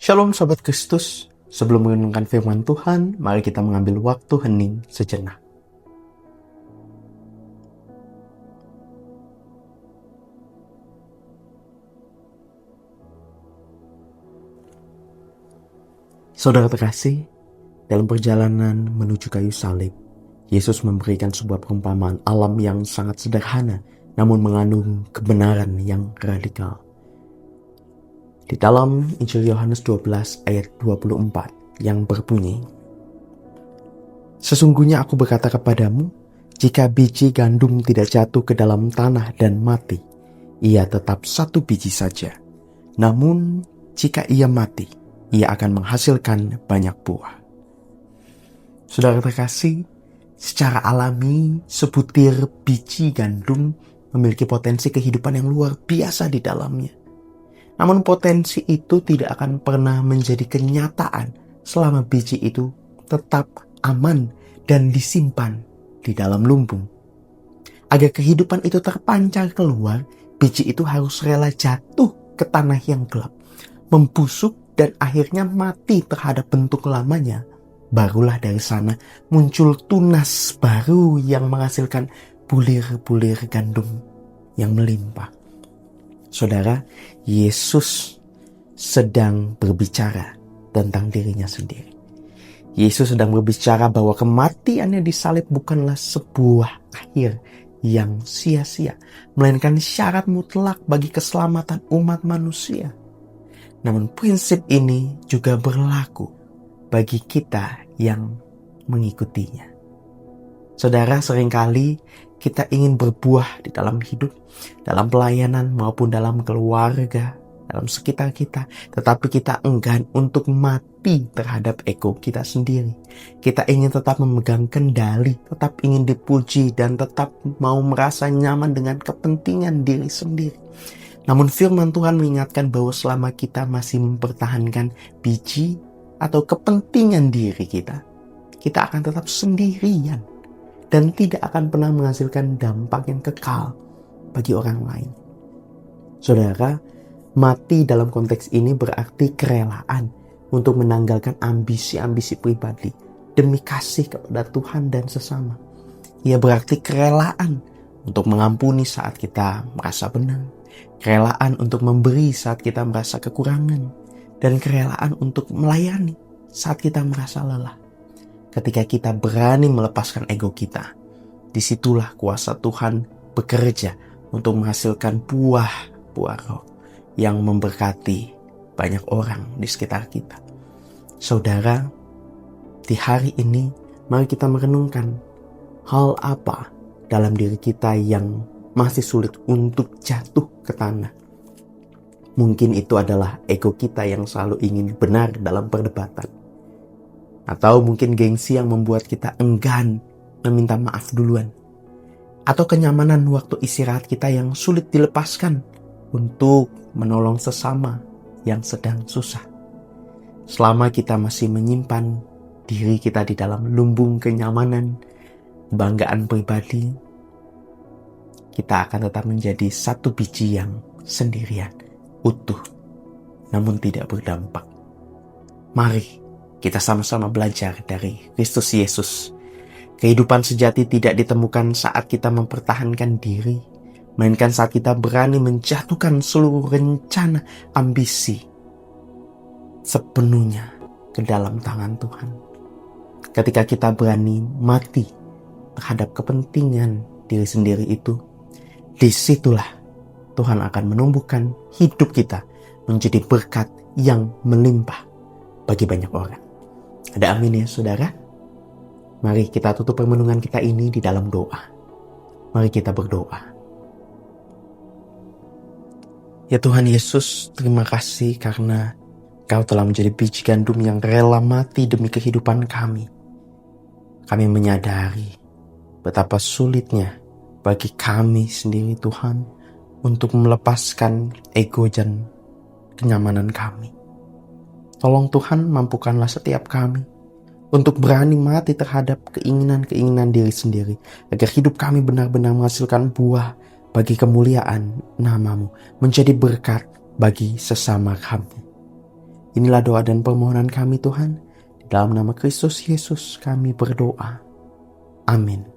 Shalom Sobat Kristus, sebelum merenungkan firman Tuhan, mari kita mengambil waktu hening sejenak. Saudara terkasih, dalam perjalanan menuju kayu salib, Yesus memberikan sebuah perumpamaan alam yang sangat sederhana, namun mengandung kebenaran yang radikal. Di dalam Injil Yohanes 12 ayat 24 yang berbunyi, "Sesungguhnya aku berkata kepadamu, jika biji gandum tidak jatuh ke dalam tanah dan mati, ia tetap satu biji saja. Namun jika ia mati, ia akan menghasilkan banyak buah." Saudara terkasih, secara alami sebutir biji gandum memiliki potensi kehidupan yang luar biasa di dalamnya. Namun potensi itu tidak akan pernah menjadi kenyataan selama biji itu tetap aman dan disimpan di dalam lumbung. Agar kehidupan itu terpancar keluar, biji itu harus rela jatuh ke tanah yang gelap, membusuk dan akhirnya mati terhadap bentuk lamanya. Barulah dari sana muncul tunas baru yang menghasilkan bulir-bulir gandum yang melimpah. Saudara, Yesus sedang berbicara tentang dirinya sendiri. Yesus sedang berbicara bahwa kematiannya di salib bukanlah sebuah akhir yang sia-sia, melainkan syarat mutlak bagi keselamatan umat manusia. Namun prinsip ini juga berlaku bagi kita yang mengikutinya. Saudara, seringkali kita ingin berbuah di dalam hidup, dalam pelayanan maupun dalam keluarga, dalam sekitar kita. Tetapi kita enggan untuk mati terhadap ego kita sendiri. Kita ingin tetap memegang kendali, tetap ingin dipuji, dan tetap mau merasa nyaman dengan kepentingan diri sendiri. Namun firman Tuhan mengingatkan bahwa selama kita masih mempertahankan biji atau kepentingan diri kita akan tetap sendirian. Dan tidak akan pernah menghasilkan dampak yang kekal bagi orang lain. Saudara, mati dalam konteks ini berarti kerelaan untuk menanggalkan ambisi-ambisi pribadi demi kasih kepada Tuhan dan sesama. Ia berarti kerelaan untuk mengampuni saat kita merasa benar, kerelaan untuk memberi saat kita merasa kekurangan, dan kerelaan untuk melayani saat kita merasa lelah. Ketika kita berani melepaskan ego kita, disitulah kuasa Tuhan bekerja untuk menghasilkan buah roh yang memberkati banyak orang di sekitar kita. Saudara, di hari ini mari kita merenungkan hal apa dalam diri kita yang masih sulit untuk jatuh ke tanah. Mungkin itu adalah ego kita yang selalu ingin benar dalam perdebatan. Atau mungkin gengsi yang membuat kita enggan meminta maaf duluan. Atau kenyamanan waktu istirahat kita yang sulit dilepaskan untuk menolong sesama yang sedang susah. Selama kita masih menyimpan diri kita di dalam lumbung kenyamanan, kebanggaan pribadi, kita akan tetap menjadi satu biji yang sendirian, utuh, namun tidak berdampak. Mari kita sama-sama belajar dari Kristus Yesus. Kehidupan sejati tidak ditemukan saat kita mempertahankan diri, melainkan saat kita berani menjatuhkan seluruh rencana ambisi sepenuhnya ke dalam tangan Tuhan. Ketika kita berani mati terhadap kepentingan diri sendiri itu, disitulah Tuhan akan menumbuhkan hidup kita menjadi berkat yang melimpah bagi banyak orang. Ada amin ya saudara? Mari kita tutup permenungan kita ini di dalam doa. Mari kita berdoa. Ya Tuhan Yesus, terima kasih karena Kau telah menjadi biji gandum yang rela mati demi kehidupan kami. Kami menyadari betapa sulitnya bagi kami sendiri Tuhan untuk melepaskan ego dan kenyamanan kami. Tolong Tuhan, mampukanlah setiap kami untuk berani mati terhadap keinginan-keinginan diri sendiri, agar hidup kami benar-benar menghasilkan buah bagi kemuliaan nama-Mu, menjadi berkat bagi sesama kami. Inilah doa dan permohonan kami Tuhan. Di dalam nama Kristus Yesus kami berdoa. Amin.